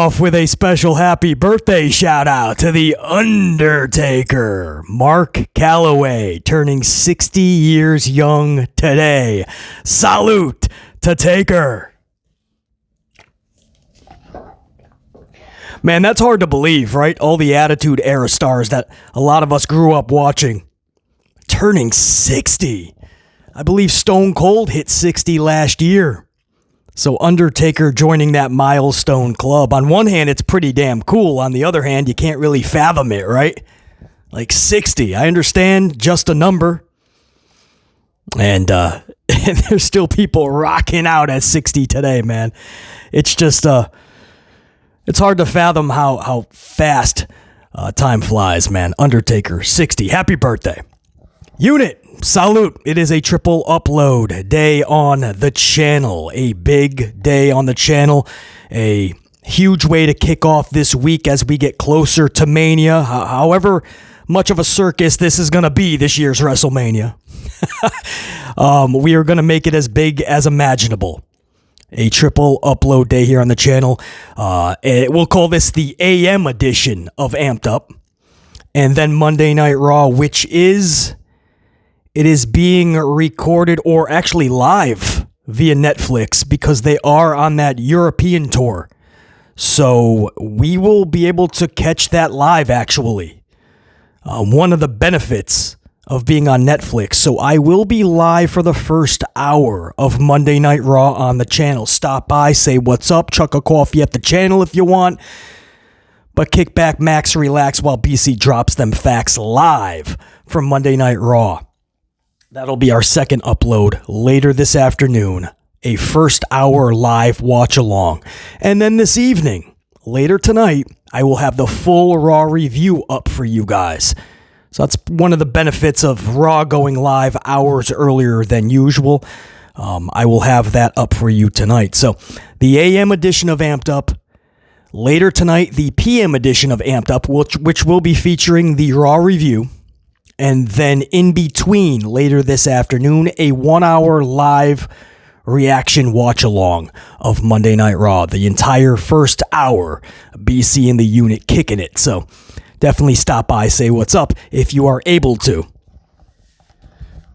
off with a special happy birthday shout out to The Undertaker, Mark Calloway, turning 60 years young today. Salute to Taker. Man, that's hard to believe, right? All the Attitude Era stars that a lot of us grew up watching. Turning 60. I believe Stone Cold hit 60 last year. So Undertaker joining that milestone club. On one hand, it's pretty damn cool. On the other hand, you can't really fathom it, right? Like 60. I understand, just a number. And there's still people rocking out at 60 today, man. It's just, it's hard to fathom how fast time flies, man. Undertaker, 60. Happy birthday. Unit, salute. It is a triple upload day on the channel. A big day on the channel. A huge way to kick off this week as we get closer to Mania. However much of a circus this is going to be this year's WrestleMania. We are going to make it as big as imaginable. A triple upload day here on the channel. We'll call this the AM edition of Amped Up. And then Monday Night Raw, which is... It is being recorded or actually live via Netflix because they are on that European tour. So we will be able to catch that live, actually. One of the benefits of being on Netflix. So I will be live for the first hour of Monday Night Raw on the channel. Stop by, say what's up, chuck a coffee at the channel if you want. But kick back, max, relax while BC drops them facts live from Monday Night Raw. That'll be our second upload later this afternoon, a first hour live watch along. And then this evening, later tonight, I will have the full Raw review up for you guys. So that's one of the benefits of Raw going live hours earlier than usual. I will have that up for you tonight. So the AM edition of Amped Up. Later tonight, the PM edition of Amped Up, which will be featuring the Raw review. And then in between, later this afternoon, a 1 hour live reaction watch along of Monday Night Raw. The entire first hour, BC and the unit kicking it. So definitely stop by, say what's up if you are able to.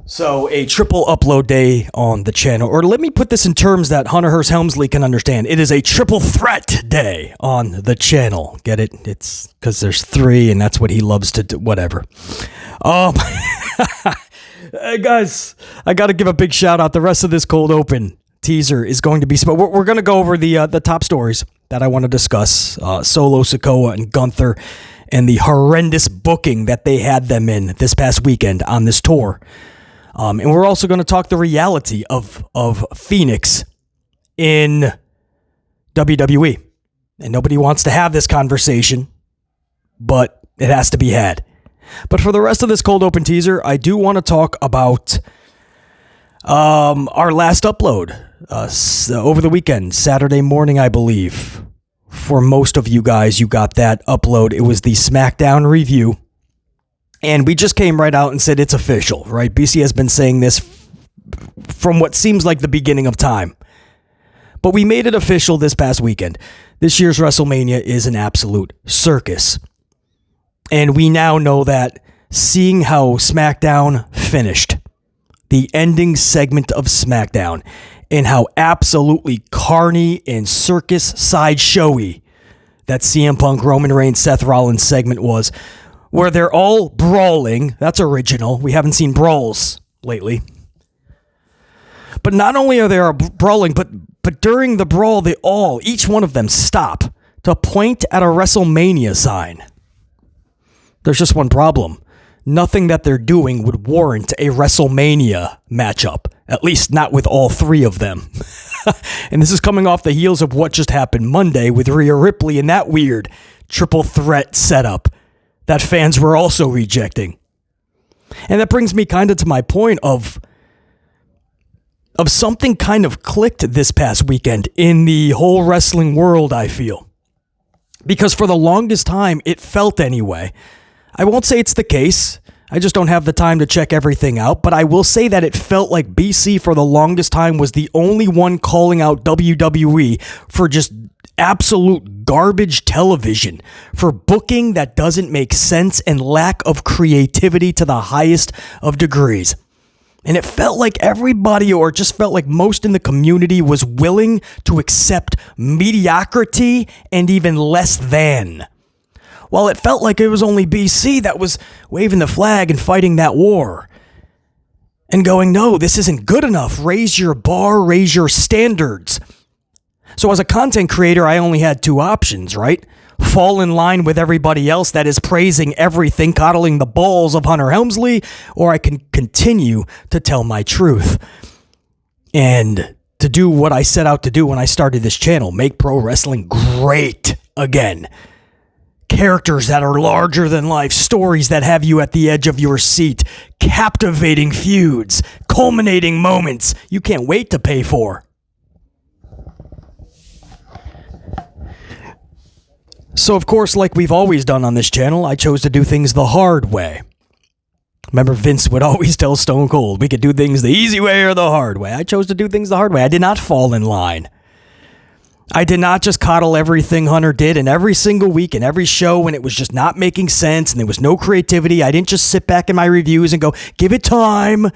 So a triple upload day on the channel. Or let me put this in terms that Hunter Hearst Helmsley can understand. It is a triple threat day on the channel. Get it? It's because there's three and that's what he loves to do. Whatever. Hey guys, I got to give a big shout out. The rest of this cold open teaser is going to be... We're going to go over the top stories that I want to discuss. Solo Sikoa and Gunther and the horrendous booking that they had them in this past weekend on this tour. And we're also going to talk the reality of Phoenix in WWE. And nobody wants to have this conversation, but it has to be had. But for the rest of this cold open teaser, I do want to talk about our last upload over the weekend, Saturday morning, I believe. For most of you guys, you got that upload. It was the SmackDown review. And we just came right out and said it's official, right? BC has been saying this from what seems like the beginning of time. But we made it official this past weekend. This year's WrestleMania is an absolute circus. And we now know that seeing how SmackDown finished, the ending segment of SmackDown, and how absolutely carny and circus sideshowy that CM Punk, Roman Reigns, Seth Rollins segment was, where they're all brawling. That's original. We haven't seen brawls lately. But not only are they brawling, but during the brawl, each one of them stop to point at a WrestleMania sign. There's just one problem. Nothing that they're doing would warrant a WrestleMania matchup, at least not with all three of them. And this is coming off the heels of what just happened Monday with Rhea Ripley and that weird triple threat setup that fans were also rejecting. And that brings me kind of to my point of something kind of clicked this past weekend in the whole wrestling world, I feel. Because for the longest time, it felt anyway. I won't say it's the case. I just don't have the time to check everything out, but I will say that it felt like BC for the longest time was the only one calling out WWE for just absolute garbage television, for booking that doesn't make sense and lack of creativity to the highest of degrees. And it felt like everybody, or just felt like most in the community, was willing to accept mediocrity and even less than. While it felt like it was only BC that was waving the flag and fighting that war. And going, no, this isn't good enough. Raise your bar, raise your standards. So as a content creator, I only had two options, right? Fall in line with everybody else that is praising everything, coddling the balls of Hunter Helmsley, or I can continue to tell my truth. And to do what I set out to do when I started this channel, make pro wrestling great again. Characters that are larger than life, stories that have you at the edge of your seat, captivating feuds, culminating moments you can't wait to pay for. So, of course, like we've always done on this channel, I chose to do things the hard way. Remember, Vince would always tell Stone Cold, we could do things the easy way or the hard way. I chose to do things the hard way. I did not fall in line. I did not just coddle everything Hunter did, and every single week and every show when it was just not making sense and there was no creativity. I didn't just sit back in my reviews and go, give it time.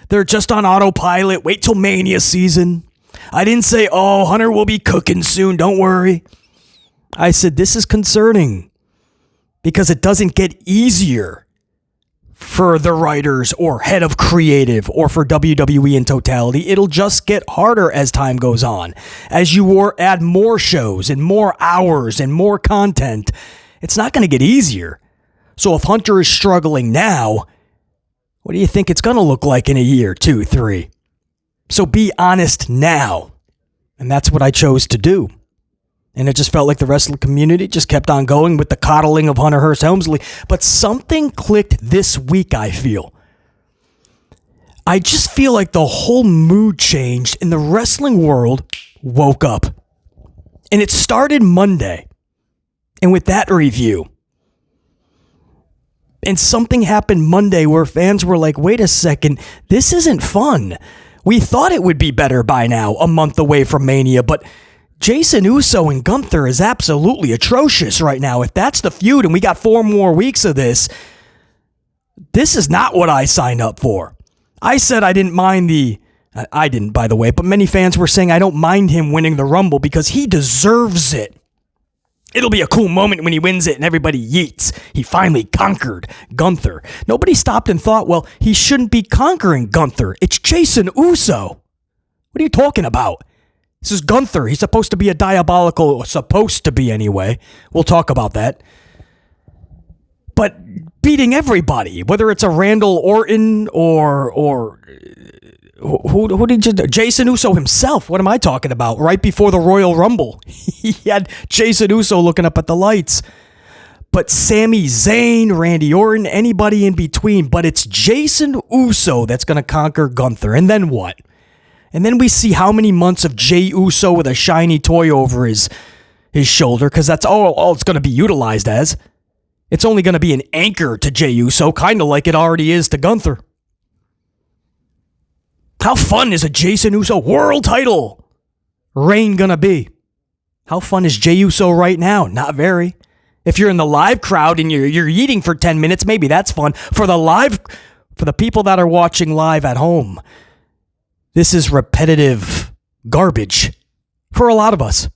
They're just on autopilot. Wait till Mania season. I didn't say, oh, Hunter will be cooking soon. Don't worry. I said, this is concerning because it doesn't get easier for the writers or head of creative or for WWE in totality. It'll just get harder as time goes on. As you add more shows and more hours and more content, it's not going to get easier. So if Hunter is struggling now, what do you think it's going to look like in a year, 2, 3? So be honest now. And that's what I chose to do. And it just felt like the wrestling community just kept on going with the coddling of Hunter Hearst Helmsley. But something clicked this week, I feel. I just feel like the whole mood changed and the wrestling world woke up. And it started Monday. And with that review. And something happened Monday where fans were like, wait a second, this isn't fun. We thought it would be better by now, a month away from Mania, but Jason Uso and Gunther is absolutely atrocious right now. If that's the feud and we got 4 more weeks of this is not what I signed up for. I said I didn't mind I didn't, by the way, but many fans were saying I don't mind him winning the Rumble because he deserves it. It'll be a cool moment when he wins it and everybody yeets. He finally conquered Gunther. Nobody stopped and thought, well, he shouldn't be conquering Gunther. It's Jason Uso. What are you talking about? This is Gunther. He's supposed to be a diabolical, supposed to be anyway. We'll talk about that. But beating everybody, whether it's a Randall Orton or who did you do? Jason Uso himself. What am I talking about? Right before the Royal Rumble, he had Jason Uso looking up at the lights. But Sami Zayn, Randy Orton, anybody in between. But it's Jason Uso that's going to conquer Gunther. And then what? And then we see how many months of Jey Uso with a shiny toy over his shoulder, because that's all it's going to be utilized as. It's only going to be an anchor to Jey Uso, kind of like it already is to Gunther. How fun is a Jason Uso world title reign going to be? How fun is Jey Uso right now? Not very. If you're in the live crowd and you're eating for 10 minutes, maybe that's fun. For the people that are watching live at home, this is repetitive garbage for a lot of us.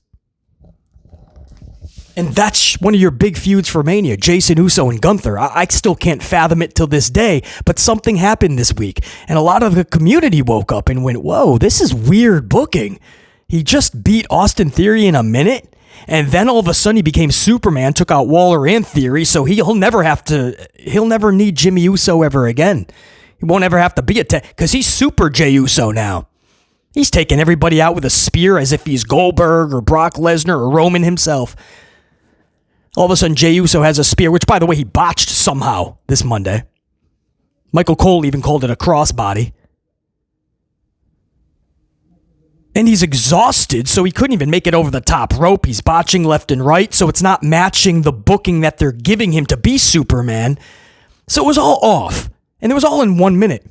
And that's one of your big feuds for Mania, Jason Uso and Gunther. I still can't fathom it till this day, but something happened this week. And a lot of the community woke up and went, whoa, this is weird booking. He just beat Austin Theory in a minute, and then all of a sudden he became Superman, took out Waller and Theory, so he'll never need Jimmy Uso ever again. He won't ever have to be because he's Super Jey Uso now. He's taking everybody out with a spear as if he's Goldberg or Brock Lesnar or Roman himself. All of a sudden, Jey Uso has a spear, which, by the way, he botched somehow this Monday. Michael Cole even called it a crossbody. And he's exhausted, so he couldn't even make it over the top rope. He's botching left and right, so it's not matching the booking that they're giving him to be Superman. So it was all off, and it was all in 1 minute.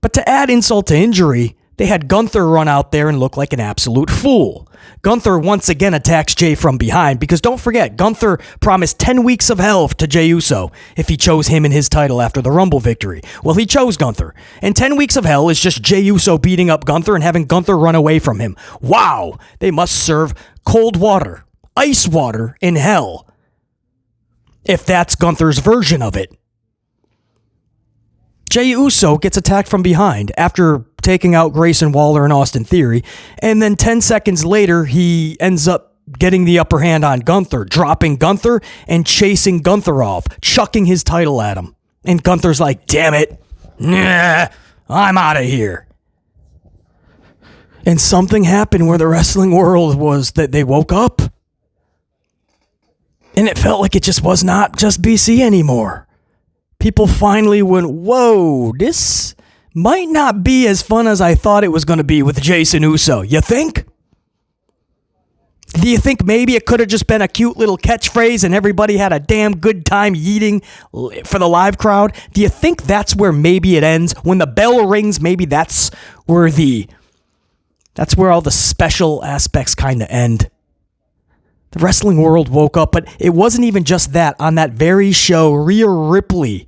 But to add insult to injury, they had Gunther run out there and look like an absolute fool. Gunther once again attacks Jay from behind because don't forget, Gunther promised 10 weeks of hell to Jey Uso if he chose him in his title after the Rumble victory. Well, he chose Gunther. And 10 weeks of hell is just Jey Uso beating up Gunther and having Gunther run away from him. Wow, they must serve cold water, ice water in hell, if that's Gunther's version of it. Jey Uso gets attacked from behind after taking out Grayson Waller and Austin Theory, and then 10 seconds later, he ends up getting the upper hand on Gunther, dropping Gunther and chasing Gunther off, chucking his title at him. And Gunther's like, damn it, nah, I'm out of here. And something happened where the wrestling world was that they woke up. And it felt like it just was not just BC anymore. People finally went, whoa, this might not be as fun as I thought it was going to be with Jason Uso. You think? Do you think maybe it could have just been a cute little catchphrase and everybody had a damn good time yeeting for the live crowd? Do you think that's where maybe it ends? When the bell rings, maybe that's where all the special aspects kind of end. The wrestling world woke up, but it wasn't even just that. On that very show, Rhea Ripley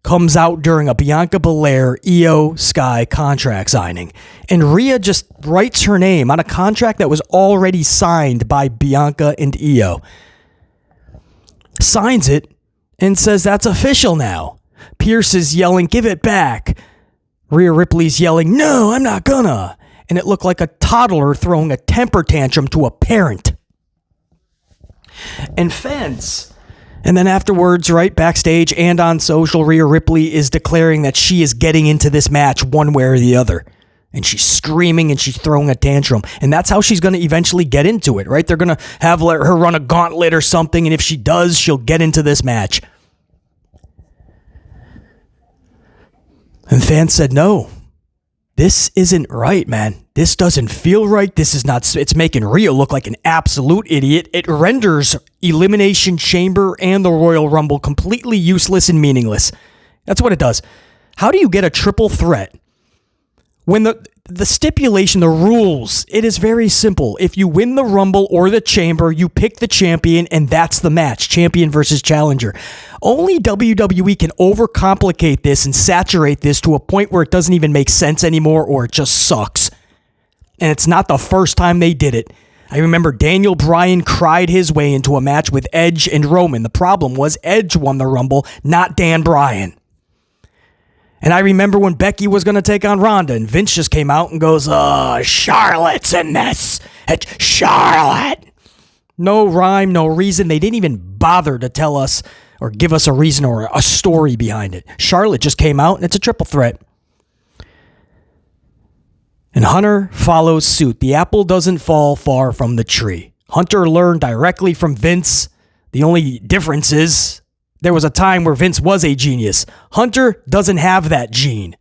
comes out during a Bianca Belair Io Sky contract signing. And Rhea just writes her name on a contract that was already signed by Bianca and Io. Signs it and says that's official now. Pierce is yelling, give it back. Rhea Ripley's yelling, no, I'm not gonna. And it looked like a toddler throwing a temper tantrum to a parent. And fans, and then afterwards, right, backstage and on social, Rhea Ripley is declaring that she is getting into this match one way or the other. And she's screaming and she's throwing a tantrum. And that's how she's going to eventually get into it, right? They're going to have her run a gauntlet or something. And if she does, she'll get into this match. And fans said, no, this isn't right, man. This doesn't feel right. This is not, it's making Rhea look like an absolute idiot. It renders Elimination Chamber and the Royal Rumble completely useless and meaningless. That's what it does. How do you get a triple threat when the stipulation, the rules, it is very simple. If you win the Rumble or the Chamber, you pick the champion and that's the match, champion versus challenger. Only WWE can overcomplicate this and saturate this to a point where it doesn't even make sense anymore or it just sucks. And it's not the first time they did it. I remember Daniel Bryan cried his way into a match with Edge and Roman. The problem was Edge won the Rumble, not Dan Bryan. And I remember when Becky was going to take on Ronda, and Vince just came out and goes, Charlotte's in this. It's Charlotte. No rhyme, no reason. They didn't even bother to tell us or give us a reason or a story behind it. Charlotte just came out, and it's a triple threat. And Hunter follows suit. The apple doesn't fall far from the tree. Hunter learned directly from Vince. The only difference is there was a time where Vince was a genius. Hunter doesn't have that gene.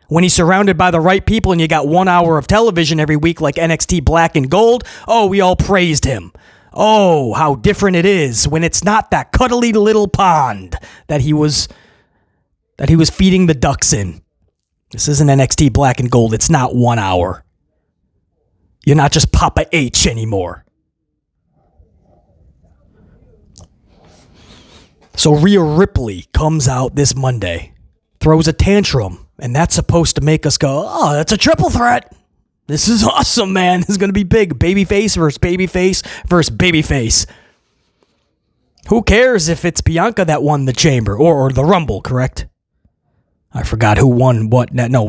When he's surrounded by the right people and you got 1 hour of television every week like NXT Black and Gold, oh, we all praised him. Oh, how different it is when it's not that cuddly little pond that he was feeding the ducks in. This isn't NXT Black and Gold. It's not 1 hour. You're not just Papa H anymore. So Rhea Ripley comes out this Monday, throws a tantrum, and that's supposed to make us go, oh, that's a triple threat. This is awesome, man. This is going to be big. Babyface versus babyface versus babyface. Who cares if it's Bianca that won the Chamber or the Rumble, correct? I forgot who won what. No,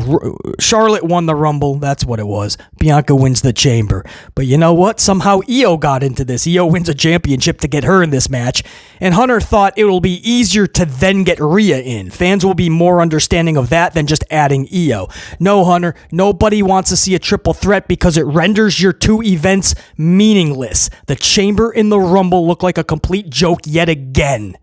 Charlotte won the Rumble. That's what it was. Bianca wins the Chamber. But you know what? Somehow Io got into this. Io wins a championship to get her in this match. And Hunter thought it will be easier to then get Rhea in. Fans will be more understanding of that than just adding Io. No, Hunter, nobody wants to see a triple threat because it renders your two events meaningless. The Chamber and the Rumble look like a complete joke yet again.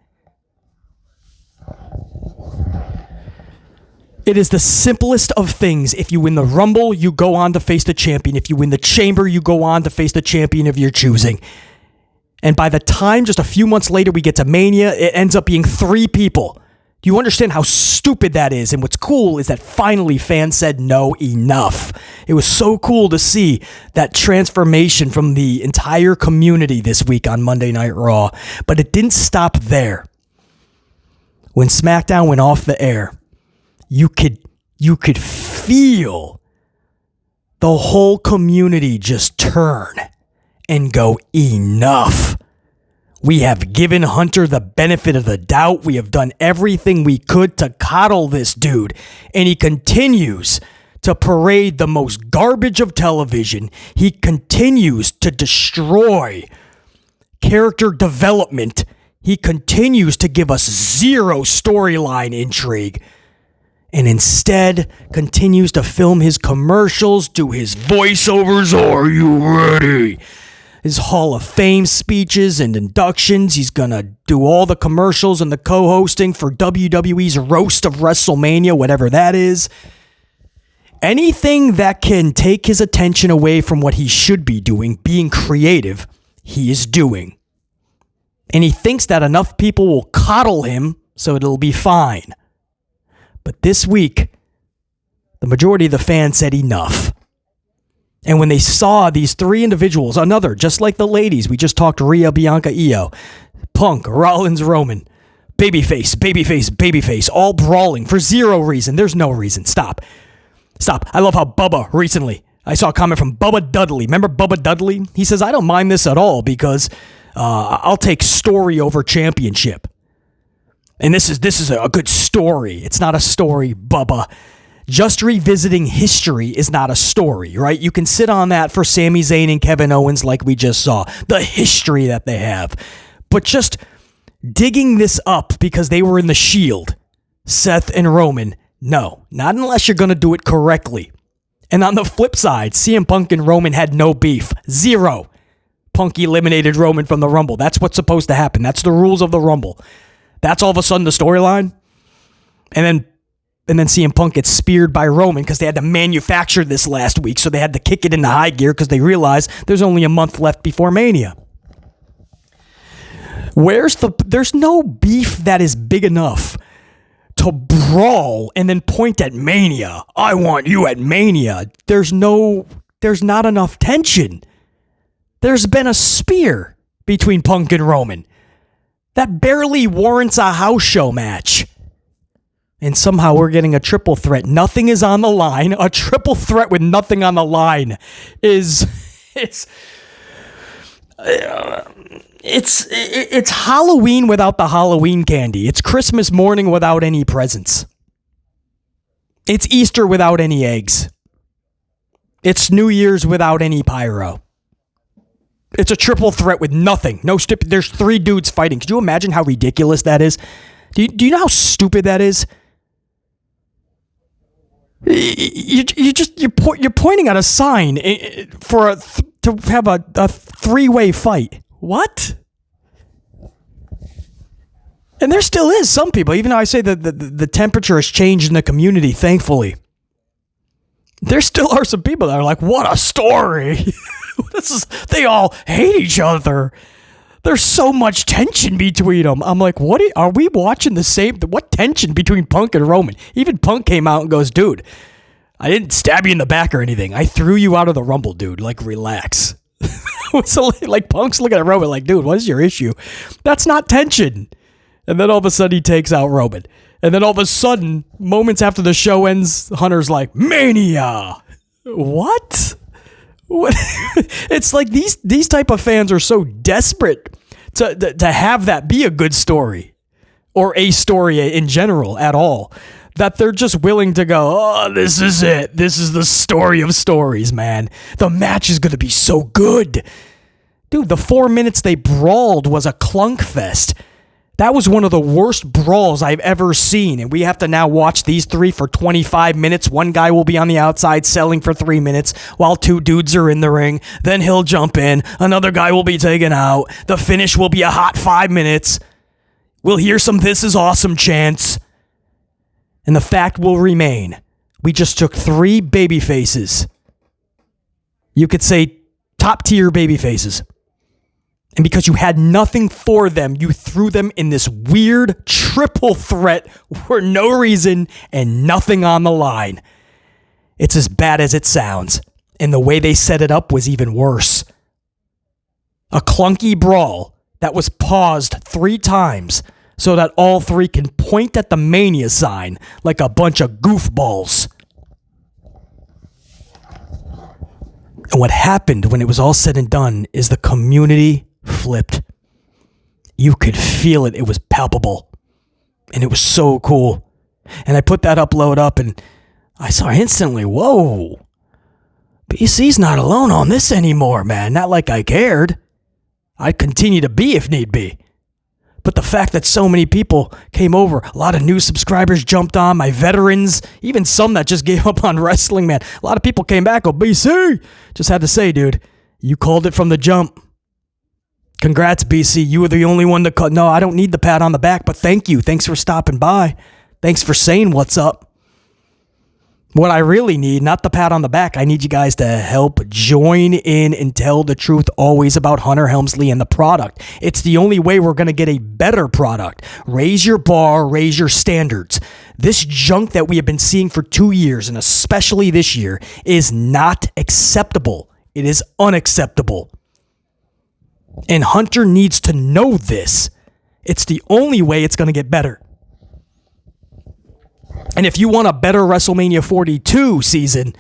It is the simplest of things. If you win the Rumble, you go on to face the champion. If you win the Chamber, you go on to face the champion of your choosing. And by the time, just a few months later, we get to Mania, it ends up being 3 people. Do you understand how stupid that is? And what's cool is that finally fans said no, enough. It was so cool to see that transformation from the entire community this week on Monday Night Raw. But it didn't stop there. When SmackDown went off the air, you could feel the whole community just turn and go, enough. We have given Hunter the benefit of the doubt. We have done everything we could to coddle this dude. And he continues to parade the most garbage of television. He continues to destroy character development. He continues to give us zero storyline intrigue. And instead continues to film his commercials, do his voiceovers. Are you ready? His Hall of Fame speeches and inductions. He's going to do all the commercials and the co-hosting for WWE's Roast of WrestleMania, whatever that is. Anything that can take his attention away from what he should be doing, being creative, he is doing. And he thinks that enough people will coddle him so it'll be fine. But this week, the majority of the fans said enough. And when they saw these three individuals, another, just like the ladies, we just talked Rhea, Bianca, Io, Punk, Rollins, Roman, babyface, all brawling for zero reason. There's no reason. Stop. I love how Bubba recently, I saw a comment from Bubba Dudley. Remember Bubba Dudley? He says, I don't mind this at all because I'll take story over championship. And this is a good story. It's not a story, Bubba. Just revisiting history is not a story, right? You can sit on that for Sami Zayn and Kevin Owens like we just saw. The history that they have. But just digging this up because they were in the Shield, Seth and Roman, no. Not unless you're going to do it correctly. And on the flip side, CM Punk and Roman had no beef. Zero. Punk eliminated Roman from the Rumble. That's what's supposed to happen. That's the rules of the Rumble. That's all of a sudden the storyline. And then CM Punk gets speared by Roman because they had to manufacture this last week. So they had to kick it into high gear because they realized there's only a month left before Mania. There's no beef that is big enough to brawl and then point at Mania. I want you at Mania. There's not enough tension. There's been a spear between Punk and Roman. That barely warrants a house show match. And somehow we're getting a triple threat. Nothing is on the line. A triple threat with nothing on the line it's Halloween without the Halloween candy. It's Christmas morning without any presents. It's Easter without any eggs. It's New Year's without any pyro. It's a triple threat with nothing. There's three dudes fighting. Could you imagine how ridiculous that is? Do you know how stupid that is? You're pointing at a sign to have a three-way fight. What? And there still is some people, even though I say that the temperature has changed in the community, thankfully. There still are some people that are like, what a story. They all hate each other. There's so much tension between them. I'm like, are we watching the same? What tension between Punk and Roman? Even Punk came out and goes, dude, I didn't stab you in the back or anything. I threw you out of the Rumble, dude. Like, relax. So, like, Punk's looking at Roman like, dude, what is your issue? That's not tension. And then all of a sudden he takes out Roman. And then all of a sudden, moments after the show ends, Hunter's like, Mania. What? It's like these type of fans are so desperate to have that be a good story or a story in general at all that they're just willing to go, oh, this is it. This is the story of stories, man. The match is going to be so good. Dude, the 4 minutes they brawled was a clunk fest. That was one of the worst brawls I've ever seen, and we have to now watch these three for 25 minutes. One guy will be on the outside selling for 3 minutes while two dudes are in the ring. Then he'll jump in. Another guy will be taken out. The finish will be a hot 5 minutes. We'll hear some "This is awesome" chants. And the fact will remain, we just took three baby faces. You could say top-tier baby faces. And because you had nothing for them, you threw them in this weird triple threat for no reason and nothing on the line. It's as bad as it sounds. And the way they set it up was even worse. A clunky brawl that was paused 3 times so that all 3 can point at the Mania sign like a bunch of goofballs. And what happened when it was all said and done is the community flipped. You could feel it. It was palpable. And it was so cool. And I put that upload up and I saw instantly, whoa, BC's not alone on this anymore, man. Not like I cared. I'd continue to be if need be. But the fact that so many people came over, a lot of new subscribers jumped on, my veterans, even some that just gave up on wrestling, man. A lot of people came back, BC. Just had to say, dude, you called it from the jump. Congrats, BC. You were the only one to cut. No, I don't need the pat on the back, but thank you. Thanks for stopping by. Thanks for saying what's up. What I really need, not the pat on the back, I need you guys to help join in and tell the truth always about Hunter Helmsley and the product. It's the only way we're going to get a better product. Raise your bar, raise your standards. This junk that we have been seeing for 2 years, and especially this year, is not acceptable. It is unacceptable. And Hunter needs to know this. It's the only way it's going to get better. And if you want a better WrestleMania 42 season,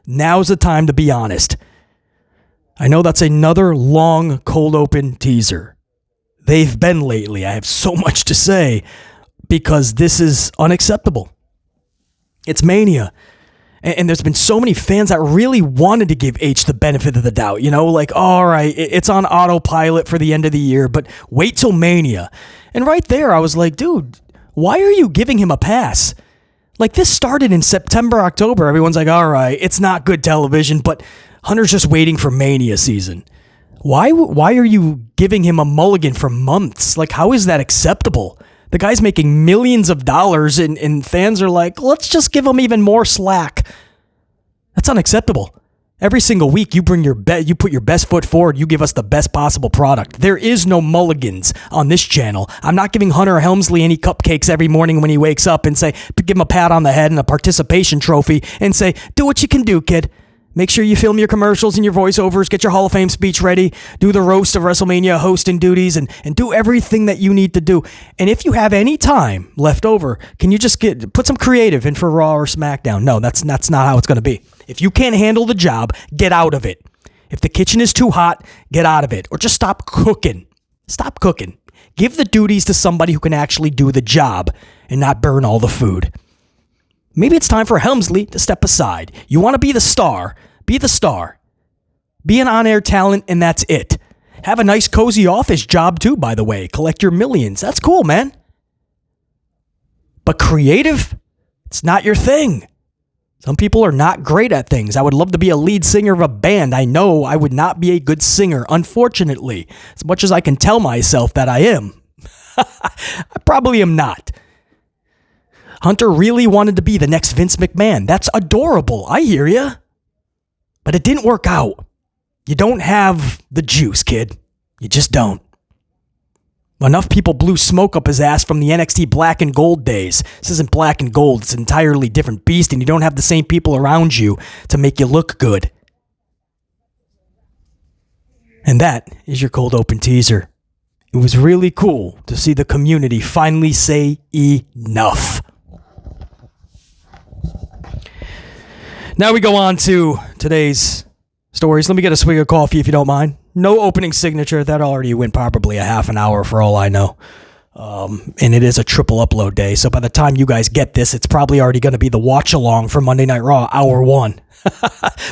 now's the time to be honest. I know that's another long, cold open teaser. They've been lately. I have so much to say because this is unacceptable. It's Mania. And there's been so many fans that really wanted to give H the benefit of the doubt. You know, like, all right, it's on autopilot for the end of the year, but wait till Mania. And right there, I was like, dude, why are you giving him a pass? Like, this started in September, October. Everyone's like, all right, it's not good television, but Hunter's just waiting for Mania season. Why are you giving him a mulligan for months? Like, how is that acceptable? The guy's making millions of dollars, and fans are like, let's just give him even more slack. That's unacceptable. Every single week, you put your best foot forward. You give us the best possible product. There is no mulligans on this channel. I'm not giving Hunter Helmsley any cupcakes every morning when he wakes up and give him a pat on the head and a participation trophy and say, do what you can do, kid. Make sure you film your commercials and your voiceovers, get your Hall of Fame speech ready, do the roast of WrestleMania hosting duties, and do everything that you need to do. And if you have any time left over, can you just put some creative in for Raw or SmackDown? No, that's not how it's going to be. If you can't handle the job, get out of it. If the kitchen is too hot, get out of it. Or just stop cooking. Stop cooking. Give the duties to somebody who can actually do the job and not burn all the food. Maybe it's time for Helmsley to step aside. You want to be the star. Be the star. Be an on-air talent, and that's it. Have a nice, cozy office job, too, by the way. Collect your millions. That's cool, man. But creative, it's not your thing. Some people are not great at things. I would love to be a lead singer of a band. I know I would not be a good singer, unfortunately. As much as I can tell myself that I am. I probably am not. Hunter really wanted to be the next Vince McMahon. That's adorable. I hear ya. But it didn't work out. You don't have the juice, kid. You just don't. Enough people blew smoke up his ass from the NXT Black and Gold days. This isn't Black and Gold. It's an entirely different beast, and you don't have the same people around you to make you look good. And that is your cold open teaser. It was really cool to see the community finally say enough. Now we go on to today's stories. Let me get a swig of coffee if you don't mind. No opening signature. That already went probably a half an hour for all I know. And it is a triple upload day. So by the time you guys get this, it's probably already going to be the watch along for Monday Night Raw, Hour 1.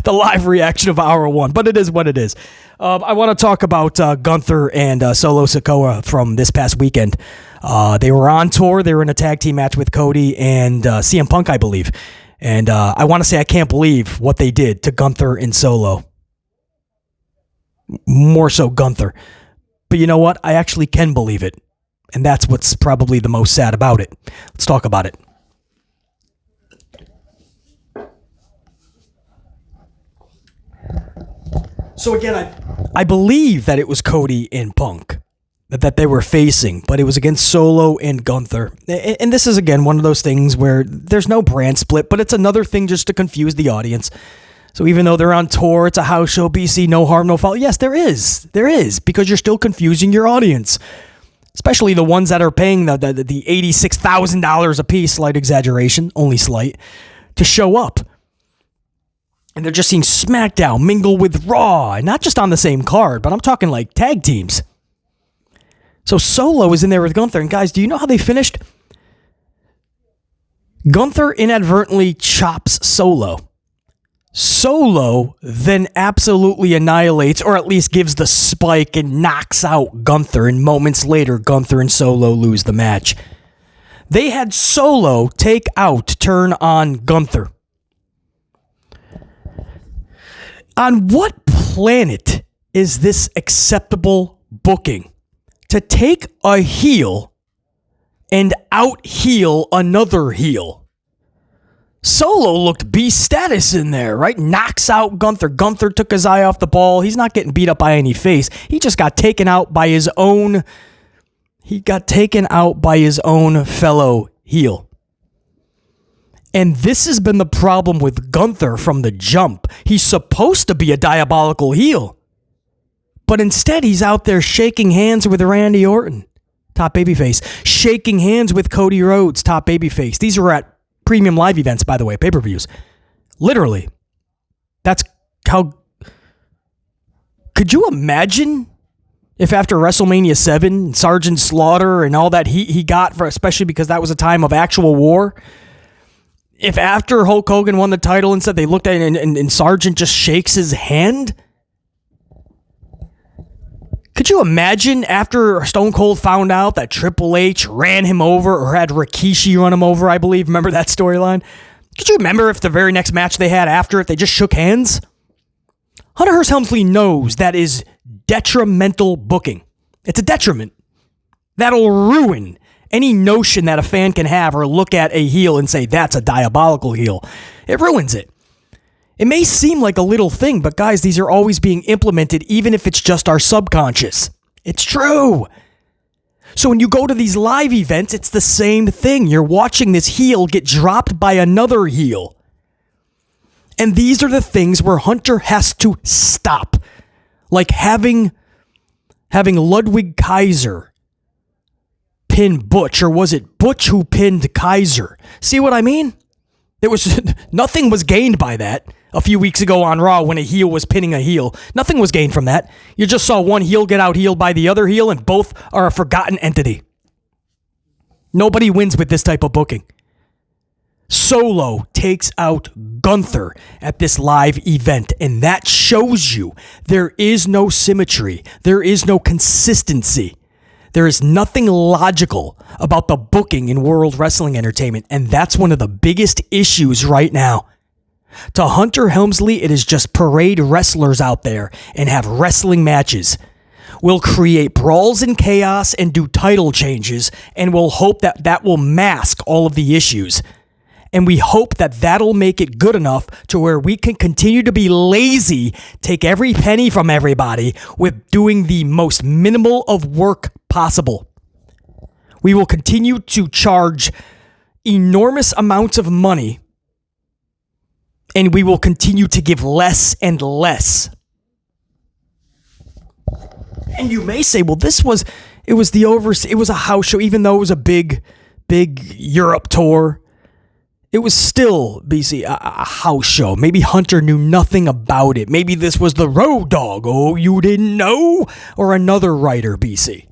The live reaction of Hour 1. But it is what it is. I want to talk about Gunther and Solo Sikoa from this past weekend. They were on tour. They were in a tag team match with Cody and CM Punk, I believe. And I want to say I can't believe what they did to Gunther and Solo. More so Gunther. But you know what? I actually can believe it. And that's what's probably the most sad about it. Let's talk about it. So again, I believe that it was Cody and Punk that they were facing, but it was against Solo and Gunther. And this is, again, one of those things where there's no brand split, but it's another thing just to confuse the audience. So even though they're on tour, it's a house show, BC, no harm, no foul. Yes, there is. There is, because you're still confusing your audience, especially the ones that are paying the $86,000 a piece, slight exaggeration, only slight, to show up. And they're just seeing SmackDown mingle with Raw, and not just on the same card, but I'm talking like tag teams. So Solo is in there with Gunther, and guys, do you know how they finished? Gunther inadvertently chops Solo. Solo then absolutely annihilates, or at least gives the spike and knocks out Gunther, and moments later, Gunther and Solo lose the match. They had Solo turn on Gunther. On what planet is this acceptable booking? To take a heel and out-heel another heel. Solo looked beast status in there, right? Knocks out Gunther. Gunther took his eye off the ball. He's not getting beat up by any face. He just got taken out by his own... He got taken out by his own fellow heel. And this has been the problem with Gunther from the jump. He's supposed to be a diabolical heel. But instead, he's out there shaking hands with Randy Orton, top babyface. Shaking hands with Cody Rhodes, top babyface. These are at premium live events, by the way, pay-per-views. Literally. That's how... Could you imagine if after WrestleMania 7, Sergeant Slaughter and all that he got, for, especially because that was a time of actual war... If after Hulk Hogan won the title and said they looked at it and Sergeant just shakes his hand? Could you imagine after Stone Cold found out that Triple H ran him over, or had Rikishi run him over, I believe? Remember that storyline? Could you remember if the very next match they had after it, they just shook hands? Hunter Hearst Helmsley knows that is detrimental booking. It's a detriment. That'll ruin any notion that a fan can have or look at a heel and say, that's a diabolical heel. It ruins it. It may seem like a little thing, but guys, these are always being implemented, even if it's just our subconscious. It's true. So when you go to these live events, it's the same thing. You're watching this heel get dropped by another heel. And these are the things where Hunter has to stop. Like having Ludwig Kaiser pin Butch, or was it Butch who pinned Kaiser? See what I mean? There was nothing was gained by that a few weeks ago on Raw when a heel was pinning a heel. Nothing was gained from that. You just saw one heel get out-heeled by the other heel, and both are a forgotten entity. Nobody wins with this type of booking. Solo takes out Gunther at this live event, and that shows you there is no symmetry. There is no consistency. There is nothing logical about the booking in World Wrestling Entertainment, and that's one of the biggest issues right now. To Hunter Helmsley, it is just parade wrestlers out there and have wrestling matches. We'll create brawls and chaos and do title changes, and we'll hope that that will mask all of the issues. And we hope that that'll make it good enough to where we can continue to be lazy, take every penny from everybody with doing the most minimal of work possible. We will continue to charge enormous amounts of money, and we will continue to give less and less. And you may say, well, it was a house show, even though it was a big Europe tour. It was still, BC, a house show. Maybe Hunter knew nothing about it. Maybe this was the Road Dogg. Oh, you didn't know? Or another writer, BC.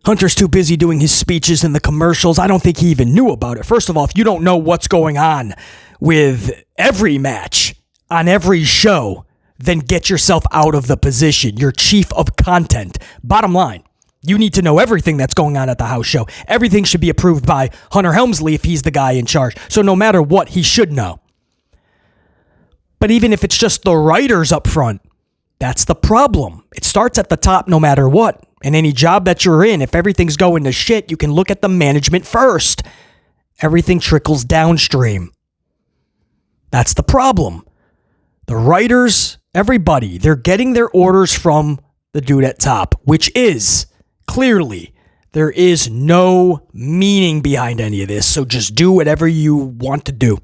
Hunter's too busy doing his speeches in the commercials. I don't think he even knew about it. First of all, if you don't know what's going on with every match on every show, then get yourself out of the position. You're chief of content. Bottom line. You need to know everything that's going on at the house show. Everything should be approved by Hunter Helmsley if he's the guy in charge. So no matter what, he should know. But even if it's just the writers up front, that's the problem. It starts at the top no matter what. And any job that you're in, if everything's going to shit, you can look at the management first. Everything trickles downstream. That's the problem. The writers Everybody, they're getting their orders from the dude at top, which is clearly there is no meaning behind any of this. So just do whatever you want to do.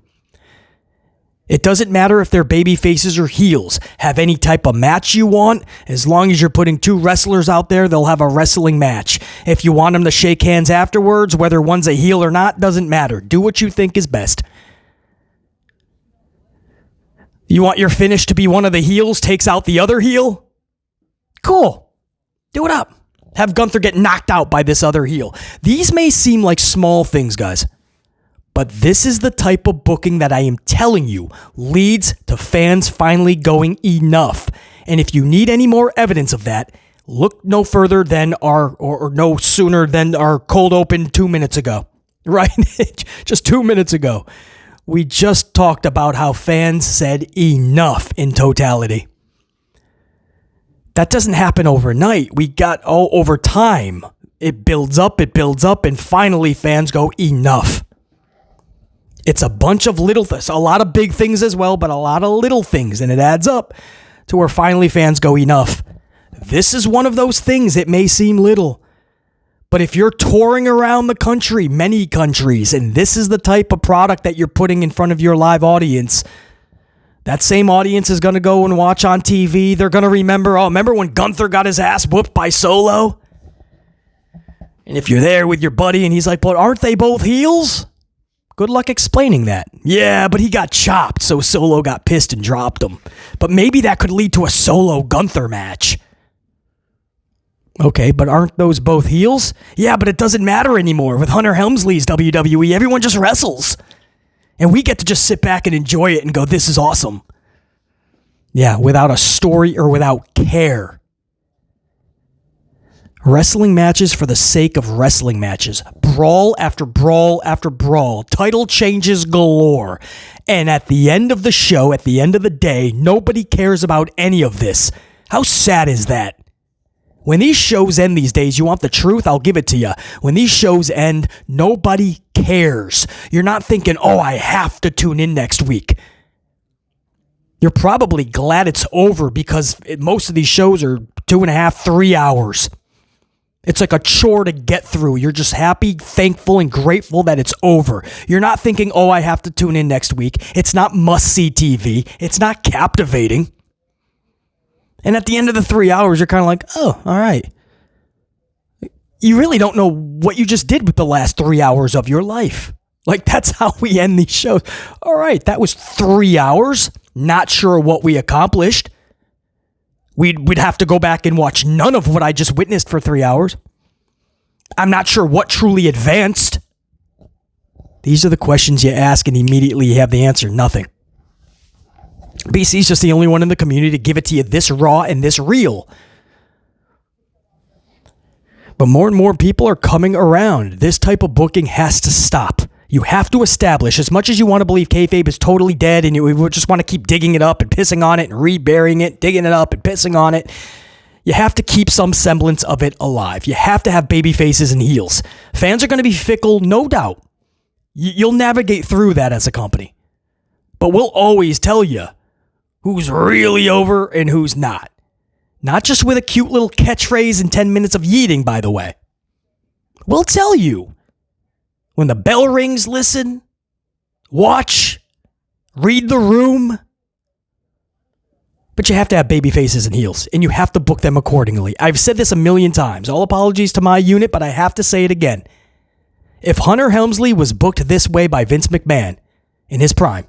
It doesn't matter if they're baby faces or heels. Have any type of match you want. As long as you're putting two wrestlers out there, they'll have a wrestling match. If you want them to shake hands afterwards, whether one's a heel or not, doesn't matter. Do what you think is best. You want your finish to be one of the heels takes out the other heel? Cool. Do it up. Have Gunther get knocked out by this other heel. These may seem like small things, guys. But this is the type of booking that I am telling you leads to fans finally going enough. And if you need any more evidence of that, look no further than or no sooner than our cold open 2 minutes ago. Right? Just 2 minutes ago. We just talked about how fans said enough in totality. That doesn't happen overnight. We got over time. It builds up, and finally fans go enough. It's a bunch of little things, a lot of big things as well, but a lot of little things, and it adds up to where finally fans go enough. This is one of those things. It may seem little, but if you're touring around the country, many countries, and this is the type of product that you're putting in front of your live audience, that same audience is going to go and watch on TV. They're going to remember when Gunther got his ass whooped by Solo? And if you're there with your buddy and he's like, but aren't they both heels? Good luck explaining that. Yeah, but he got chopped, so Solo got pissed and dropped him. But maybe that could lead to a Solo-Gunther match. Okay, but aren't those both heels? Yeah, but it doesn't matter anymore. With Hunter Helmsley's WWE, everyone just wrestles. And we get to just sit back and enjoy it and go, this is awesome. Yeah, without a story or without care. Wrestling matches for the sake of wrestling matches. Brawl after brawl after brawl. Title changes galore. And at the end of the show, at the end of the day, nobody cares about any of this. How sad is that? When these shows end these days, you want the truth? I'll give it to you. When these shows end, nobody cares. You're not thinking, oh, I have to tune in next week. You're probably glad it's over because most of these shows are 2.5, 3 hours. It's like a chore to get through. You're just happy, thankful, and grateful that it's over. You're not thinking, oh, I have to tune in next week. It's not must-see TV. It's not captivating. And at the end of the 3 hours, you're kind of like, oh, all right. You really don't know what you just did with the last 3 hours of your life. Like, that's how we end these shows. All right, that was 3 hours. Not sure what we accomplished. We'd have to go back and watch none of what I just witnessed for 3 hours. I'm not sure what truly advanced. These are the questions you ask and immediately you have the answer. Nothing. BC's just the only one in the community to give it to you this raw and this real. But more and more people are coming around. This type of booking has to stop. You have to establish, as much as you want to believe kayfabe is totally dead and you just want to keep digging it up and pissing on it and reburying it, digging it up and pissing on it, you have to keep some semblance of it alive. You have to have baby faces and heels. Fans are going to be fickle, no doubt. You'll navigate through that as a company. But we'll always tell you who's really over and who's not. Not just with a cute little catchphrase and 10 minutes of yeeting, by the way. We'll tell you. When the bell rings, listen, watch, read the room. But you have to have baby faces and heels, and you have to book them accordingly. I've said this a million times. All apologies to my unit, but I have to say it again. If Hunter Helmsley was booked this way by Vince McMahon in his prime,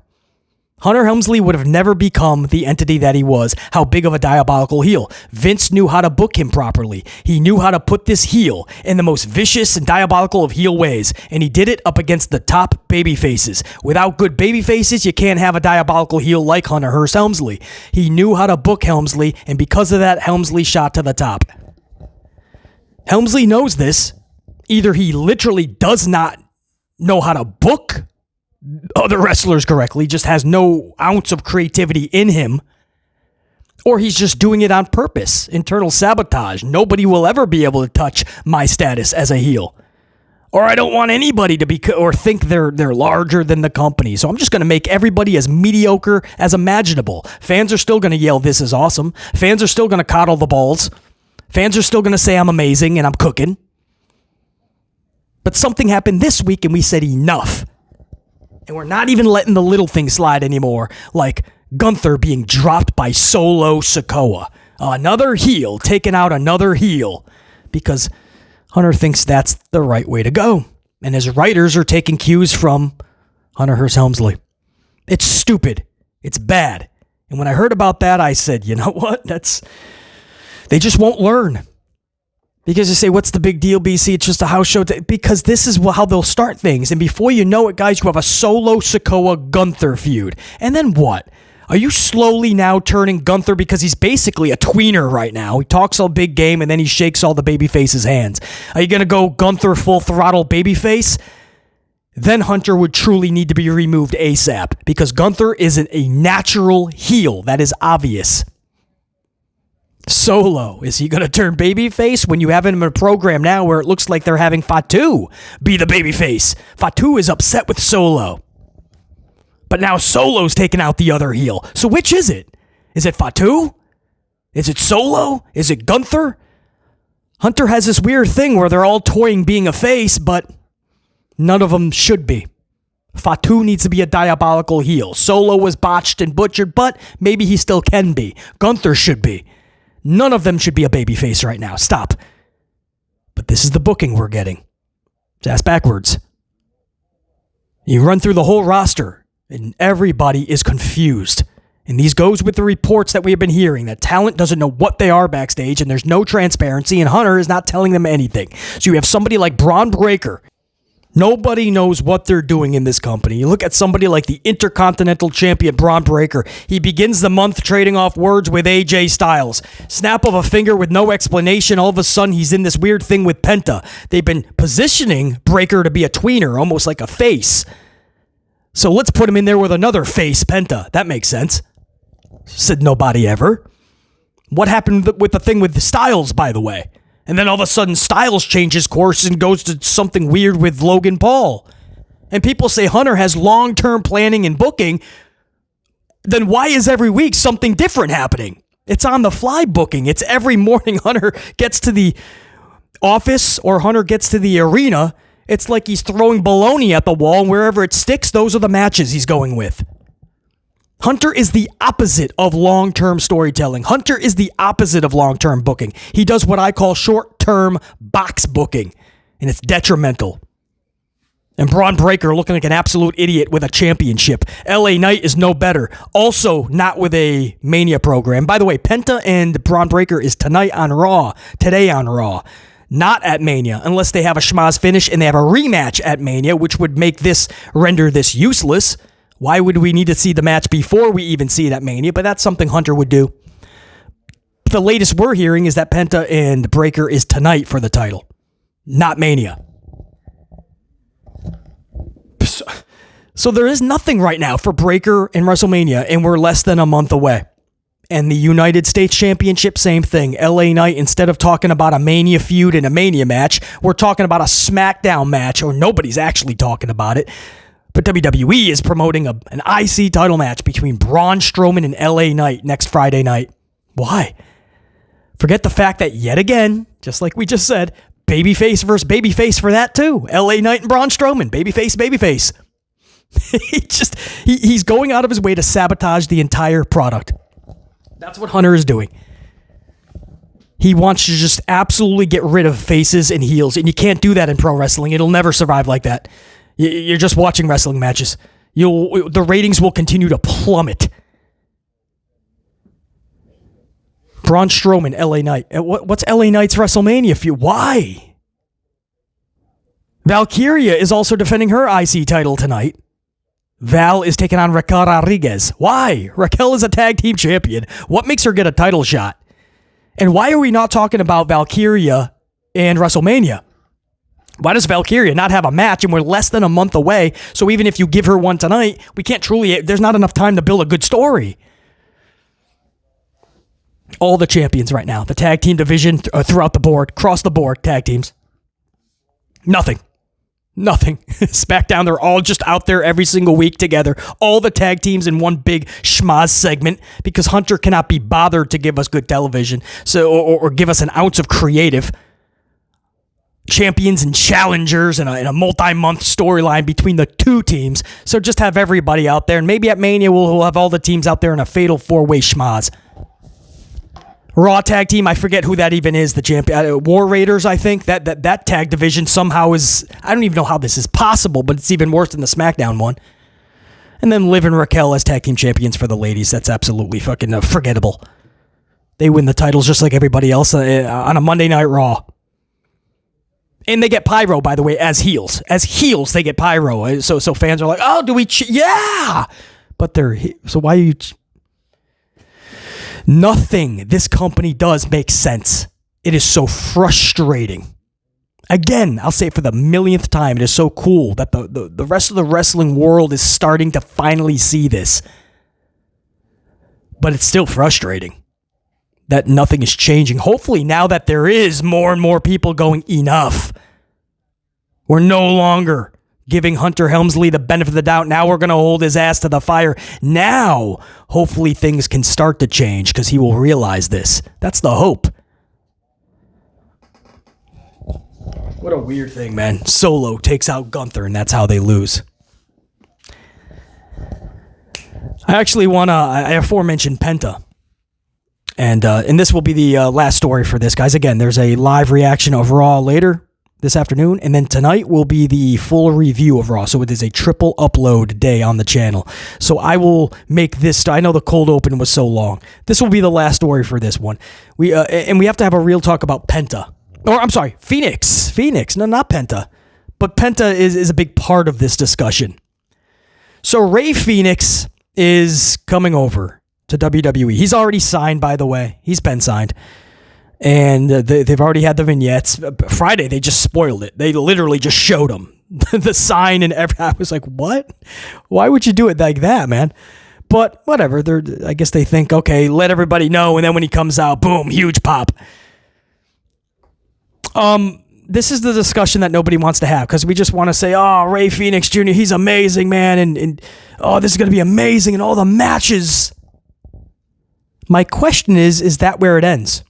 Hunter Helmsley would have never become the entity that he was. How big of a diabolical heel. Vince knew how to book him properly. He knew how to put this heel in the most vicious and diabolical of heel ways, and he did it up against the top baby faces. Without good baby faces, you can't have a diabolical heel like Hunter Hearst Helmsley. He knew how to book Helmsley, and because of that, Helmsley shot to the top. Helmsley knows this. Either he literally does not know how to book other wrestlers correctly, just has no ounce of creativity in him, or he's just doing it on purpose. Internal sabotage. Nobody will ever be able to touch my status as a heel. Or I don't want anybody to be or think they're larger than the company. So I'm just going to make everybody as mediocre as imaginable. Fans are still going to yell, "This is awesome." Fans are still going to coddle the balls. Fans are still going to say I'm amazing and I'm cooking. But something happened this week and we said enough. And we're not even letting the little things slide anymore, like Gunther being dropped by Solo Sikoa. Another heel taking out another heel. Because Hunter thinks that's the right way to go. And his writers are taking cues from Hunter Hearst Helmsley. It's stupid. It's bad. And when I heard about that, I said, you know what? They just won't learn. Because you say, what's the big deal, BC? It's just a house show. Because this is how they'll start things. And before you know it, guys, you have a Solo Sikoa Gunther feud. And then what? Are you slowly now turning Gunther, because he's basically a tweener right now. He talks all big game and then he shakes all the babyface's hands. Are you going to go Gunther full throttle babyface? Then Hunter would truly need to be removed ASAP, because Gunther isn't a natural heel. That is obvious. Solo, is he going to turn babyface when you have him in a program now where it looks like they're having Fatu be the babyface? Fatu is upset with Solo. But now Solo's taking out the other heel. So which is it? Is it Fatu? Is it Solo? Is it Gunther? Hunter has this weird thing where they're all toying being a face, but none of them should be. Fatu needs to be a diabolical heel. Solo was botched and butchered, but maybe he still can be. Gunther should be. None of them should be a babyface right now. Stop. But this is the booking we're getting. It's ass backwards. You run through the whole roster, and everybody is confused. And these goes with the reports that we have been hearing, that talent doesn't know what they are backstage, and there's no transparency, and Hunter is not telling them anything. So you have somebody like Braun Breaker. Nobody knows what they're doing in this company. You look at somebody like the Intercontinental Champion Braun Breaker. He begins the month trading off words with AJ Styles. Snap of a finger with no explanation. All of a sudden, he's in this weird thing with Penta. They've been positioning Breaker to be a tweener, almost like a face. So let's put him in there with another face, Penta. That makes sense. Said nobody ever. What happened with the thing with Styles, by the way? And then all of a sudden, Styles changes course and goes to something weird with Logan Paul. And people say Hunter has long-term planning and booking. Then why is every week something different happening? It's on the fly booking. It's every morning Hunter gets to the office or Hunter gets to the arena. It's like he's throwing baloney at the wall, and wherever it sticks, those are the matches he's going with. Hunter is the opposite of long-term storytelling. Hunter is the opposite of long-term booking. He does what I call short-term box booking, and it's detrimental. And Braun Breaker looking like an absolute idiot with a championship. LA Knight is no better. Also not with a Mania program. By the way, Penta and Braun Breaker is tonight on Raw. Today on Raw. Not at Mania, unless they have a schmaz finish and they have a rematch at Mania, which would render this useless. Why would we need to see the match before we even see it at Mania? But that's something Hunter would do. The latest we're hearing is that Penta and Breaker is tonight for the title, not Mania. So there is nothing right now for Breaker and WrestleMania, and we're less than a month away. And the United States Championship, same thing. LA Knight, instead of talking about a Mania feud and a Mania match, we're talking about a SmackDown match, or nobody's actually talking about it. But WWE is promoting an IC title match between Braun Strowman and LA Knight next Friday night. Why? Forget the fact that, yet again, just like we just said, babyface versus babyface for that too. LA Knight and Braun Strowman, babyface, babyface. He's going out of his way to sabotage the entire product. That's what Hunter is doing. He wants to just absolutely get rid of faces and heels, and you can't do that in pro wrestling. It'll never survive like that. You're just watching wrestling matches. The ratings will continue to plummet. Braun Strowman, LA Knight. What's LA Knight's WrestleMania feud? Why? Valkyria is also defending her IC title tonight. Val is taking on Raquel Rodriguez. Why? Raquel is a tag team champion. What makes her get a title shot? And why are we not talking about Valkyria and WrestleMania? Why does Valkyria not have a match, and we're less than a month away? So even if you give her one tonight, there's not enough time to build a good story. All the champions right now, the tag team division throughout the board, across the board, tag teams. Nothing. Nothing. SmackDown, they're all just out there every single week together. All the tag teams in one big schmaz segment because Hunter cannot be bothered to give us good television or give us an ounce of creative. Champions and challengers and a multi-month storyline between the two teams. So just have everybody out there. And maybe at Mania we'll have all the teams out there in a fatal four-way schmaz. Raw tag team, I forget who that even is, the champion. War Raiders, I think. That tag division somehow is, I don't even know how this is possible, but it's even worse than the SmackDown one. And then Liv and Raquel as tag team champions for the ladies. That's absolutely fucking forgettable. They win the titles just like everybody else on a Monday Night Raw. And they get pyro, by the way, as heels. As heels, they get pyro. So fans are like, oh, do we... yeah! But they're... So why are you... Nothing this company does makes sense. It is so frustrating. Again, I'll say it for the millionth time. It is so cool that the rest of the wrestling world is starting to finally see this. But it's still frustrating that nothing is changing. Hopefully now that there is more and more people going, enough. We're no longer giving Hunter Helmsley the benefit of the doubt. Now we're going to hold his ass to the fire. Now, hopefully things can start to change because he will realize this. That's the hope. What a weird thing, man. Solo takes out Gunther, and that's how they lose. I actually want to... I aforementioned Penta. And this will be the last story for this, guys. Again, there's a live reaction of Raw later this afternoon, and then tonight will be the full review of Raw. So it is a triple upload day on the channel. So I will make this... I know the cold open was so long. This will be the last story for this one. We have to have a real talk about Penta. Or, I'm sorry, Phoenix. Phoenix. No, not Penta. But Penta is a big part of this discussion. So Rey Fenix is coming over to WWE. He's already signed, by the way. He's been signed. And they've already had the vignettes. Friday, they just spoiled it. They literally just showed them the sign and everything. I was like, what? Why would you do it like that, man? But whatever. I guess they think, okay, let everybody know. And then when he comes out, boom, huge pop. This is the discussion that nobody wants to have because we just want to say, oh, Rey Fenix Jr., he's amazing, man. And oh, this is going to be amazing. And all the matches. My question is that where it ends?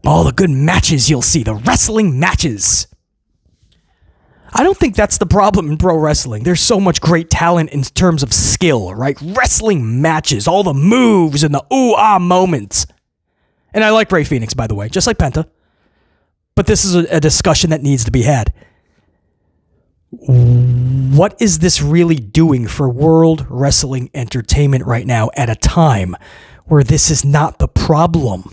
All the good matches you'll see, the wrestling matches. I don't think that's the problem in pro wrestling. There's so much great talent in terms of skill, right? Wrestling matches, all the moves and the ooh-ah moments. And I like Rey Fenix, by the way, just like Penta. But this is a discussion that needs to be had. What is this really doing for world wrestling entertainment right now at a time where this is not the problem?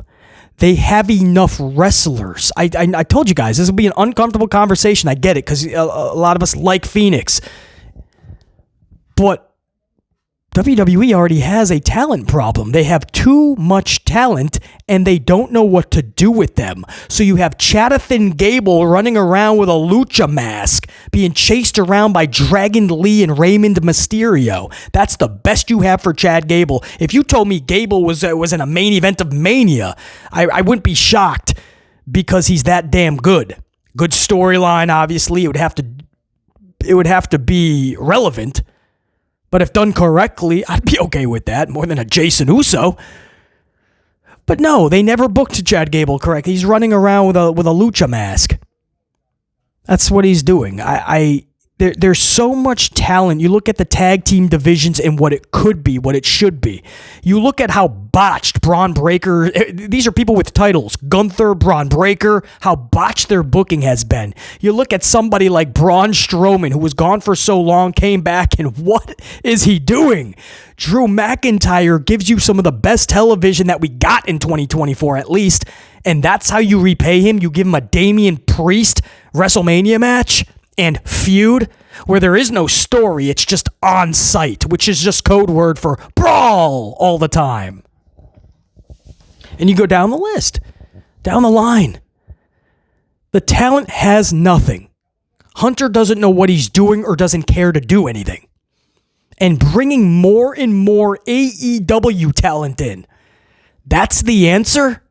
They have enough wrestlers. I told you guys, this will be an uncomfortable conversation. I get it, because a lot of us like Phoenix. But WWE already has a talent problem. They have too much talent, and they don't know what to do with them. So you have Chattathan Gable running around with a lucha mask, being chased around by Dragon Lee and Raymond Mysterio. That's the best you have for Chad Gable. If you told me Gable was in a main event of Mania, I wouldn't be shocked because he's that damn good. Good storyline, obviously. It would have to be relevant. But if done correctly, I'd be okay with that more than a Jason Uso. But no, they never booked Chad Gable correctly. He's running around with a lucha mask. That's what he's doing. There's so much talent. You look at the tag team divisions and what it could be, what it should be. You look at how botched Braun Breaker, these are people with titles, Gunther, Braun Breaker, how botched their booking has been. You look at somebody like Braun Strowman, who was gone for so long, came back, and what is he doing? Drew McIntyre gives you some of the best television that we got in 2024 at least, and that's how you repay him. You give him a Damian Priest WrestleMania match and feud where there is no story, it's just on site, which is just code word for brawl all the time. And you go down the list, down the line. The talent has nothing. Hunter doesn't know what he's doing or doesn't care to do anything. And bringing more and more AEW talent in, that's the answer?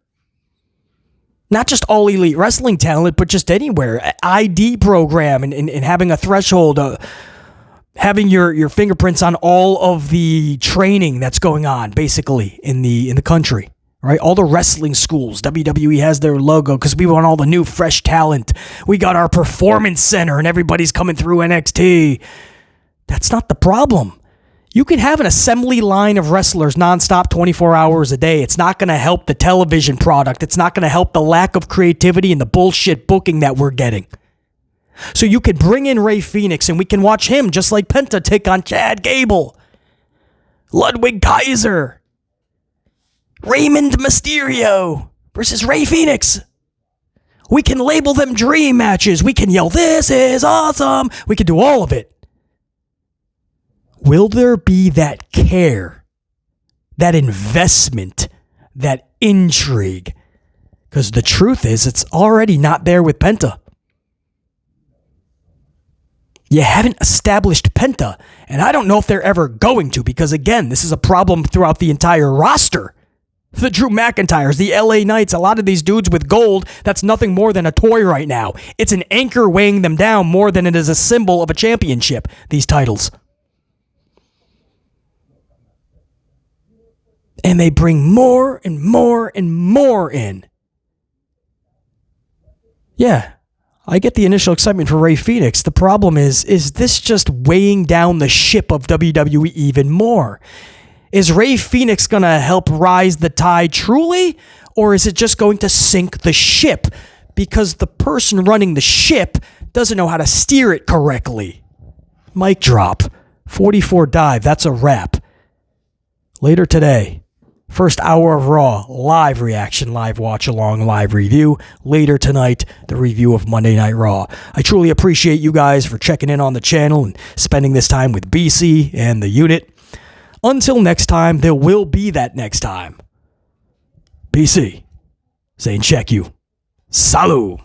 Not just all elite wrestling talent, but just anywhere. ID program and having a threshold, having your fingerprints on all of the training that's going on, basically, in the country. Right? All the wrestling schools. WWE has their logo because we want all the new, fresh talent. We got our performance center and everybody's coming through NXT. That's not the problem. You can have an assembly line of wrestlers nonstop 24 hours a day. It's not going to help the television product. It's not going to help the lack of creativity and the bullshit booking that we're getting. So you could bring in Rey Fenix and we can watch him just like Penta take on Chad Gable, Ludwig Kaiser, Raymond Mysterio versus Rey Fenix. We can label them dream matches. We can yell, "This is awesome." We can do all of it. Will there be that care, that investment, that intrigue? Because the truth is, it's already not there with Penta. You haven't established Penta, and I don't know if they're ever going to, because again, this is a problem throughout the entire roster. The Drew McIntyres, the LA Knights, a lot of these dudes with gold, that's nothing more than a toy right now. It's an anchor weighing them down more than it is a symbol of a championship, these titles. And they bring more and more and more in. Yeah, I get the initial excitement for Rey Fenix. The problem is this just weighing down the ship of WWE even more? Is Rey Fenix going to help rise the tide truly? Or is it just going to sink the ship? Because the person running the ship doesn't know how to steer it correctly. Mic drop. 44 dive. That's a wrap. Later today, first hour of Raw, live reaction, live watch along, live review. Later tonight, the review of Monday Night Raw. I truly appreciate you guys for checking in on the channel and spending this time with BC and the unit. Until next time, there will be that next time. BC, saying check you. Salut.